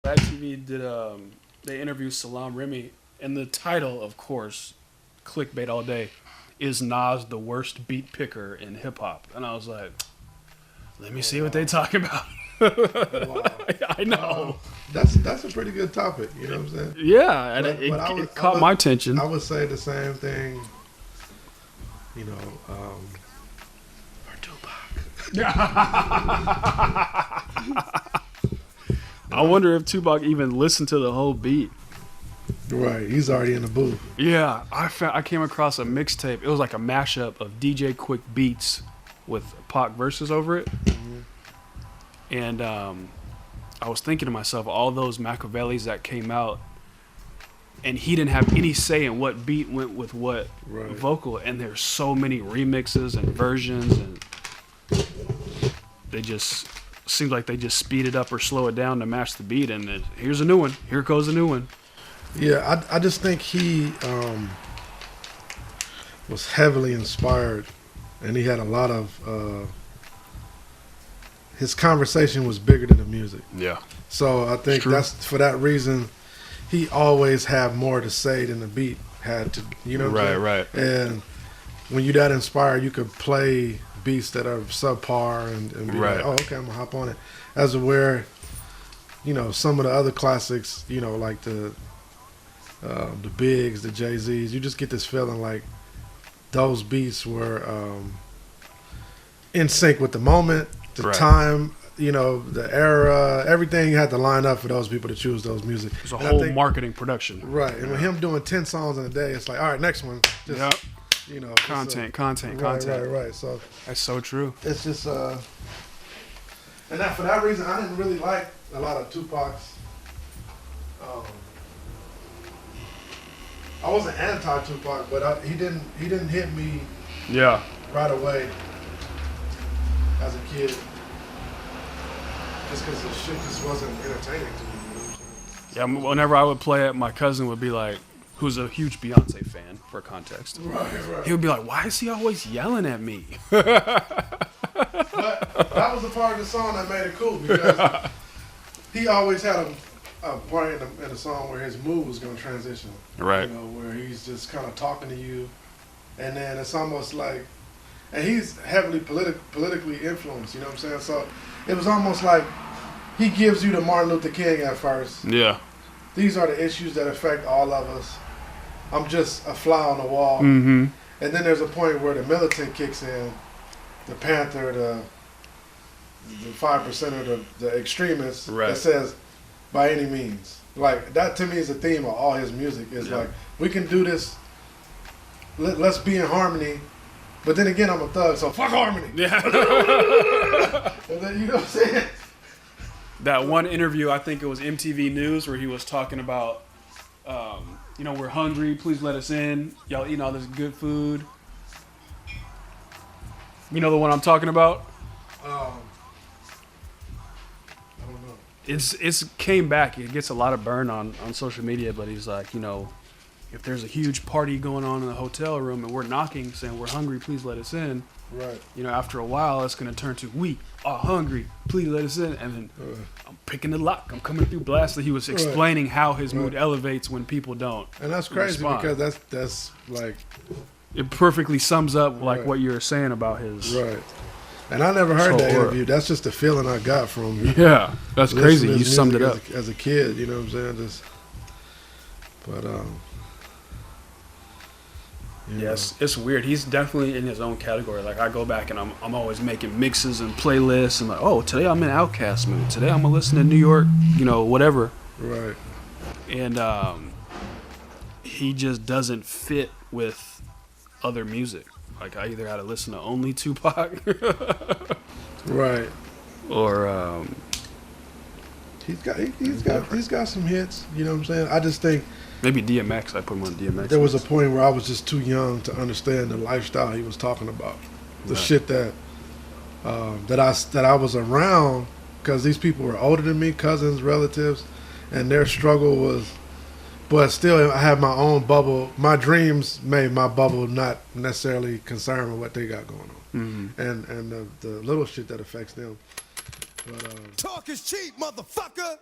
Fat TV did they interviewed Salam Remy, and the title, of course, clickbait all day, is Nas the worst beat picker in hip hop? And I was like, let me see what they talk about. Wow. I know. That's a pretty good topic. You know what I'm saying? Yeah, and it caught my attention. I would say the same thing. You know, for Tupac. I wonder if Tupac even listened to the whole beat. Right, he's already in the booth. Yeah, I came across a mixtape. It was like a mashup of DJ Quick beats with Pac verses over it. Mm-hmm. And I was thinking to myself, all those Machiavellis that came out, and he didn't have any say in what beat went with what vocal. And there's so many remixes and versions, and they just seems like they just speed it up or slow it down to match the beat. And here's a new one. Here goes a new one. Yeah, I just think he was heavily inspired, and he had a lot of his conversation was bigger than the music. Yeah. So I think that's for that reason he always had more to say than the beat had to. You know what I'm saying? Right. And when you're that inspired, you could play beats that are subpar and be like, oh, okay, I'm gonna hop on it. As of where, you know, some of the other classics, you know, like the Bigs, the Jay-Z's, you just get this feeling like those beats were in sync with the moment, the time, you know, the era, everything had to line up for those people to choose those music. It's a whole marketing production. Right. And with him doing 10 songs in a day, it's like, all right, next one. Just, you know. Content. Right. So that's so true. It's just, and that for that reason, I didn't really like a lot of Tupac's. I wasn't anti-Tupac, but he didn't hit me right away as a kid. Just because the shit just wasn't entertaining to me. You know what I'm saying? Yeah, whenever I would play it, my cousin would be like, who's a huge Beyonce fan, for context. Right. He would be like, why is he always yelling at me? But that was the part of the song that made it cool, because he always had a part in the song where his mood was going to transition. Right. You know, where he's just kind of talking to you, and then it's almost like, and he's heavily politically influenced, you know what I'm saying? So it was almost like he gives you the Martin Luther King at first. Yeah. These are the issues that affect all of us. I'm just a fly on the wall. Mm-hmm. And then there's a point where the militant kicks in, the Panther, the 5% of the extremists that says, by any means. Like, that to me is the theme of all his music. Is like, we can do this, let's be in harmony. But then again, I'm a thug, so fuck harmony. Yeah. And then, you know what I'm saying? That one interview, I think it was MTV News, where he was talking about, you know, we're hungry, please let us in. Y'all eating all this good food. You know the one I'm talking about? I don't know. It's came back. It gets a lot of burn on social media, but he's like, you know, if there's a huge party going on in the hotel room and we're knocking saying we're hungry, please let us in. Right. You know, after a while, it's going to turn to, we are hungry, please let us in. And then I'm picking the lock. I'm coming through blasting. He was explaining how his mood elevates when people don't. And that's crazy respond. because that's like... It perfectly sums up like what you were saying about his... Right. And I never heard that interview. That's just the feeling I got from him. Yeah, that's crazy. You summed it up. As a kid, you know what I'm saying? Yes, it's weird. He's definitely in his own category. Like, I go back and I'm always making mixes and playlists and like, oh, today I'm in Outkast mood. Today I'm gonna listen to New York, you know, whatever. Right. And he just doesn't fit with other music. Like, I either had to listen to only Tupac, right, or he's got some hits. You know what I'm saying? I just think. Maybe DMX. I put him on DMX. There was a point where I was just too young to understand the lifestyle he was talking about. The shit that I was around, because these people were older than me, cousins, relatives, and their struggle was. But still, I have my own bubble. My dreams made my bubble not necessarily concerned with what they got going on, and the little shit that affects them. But, talk is cheap, motherfucker.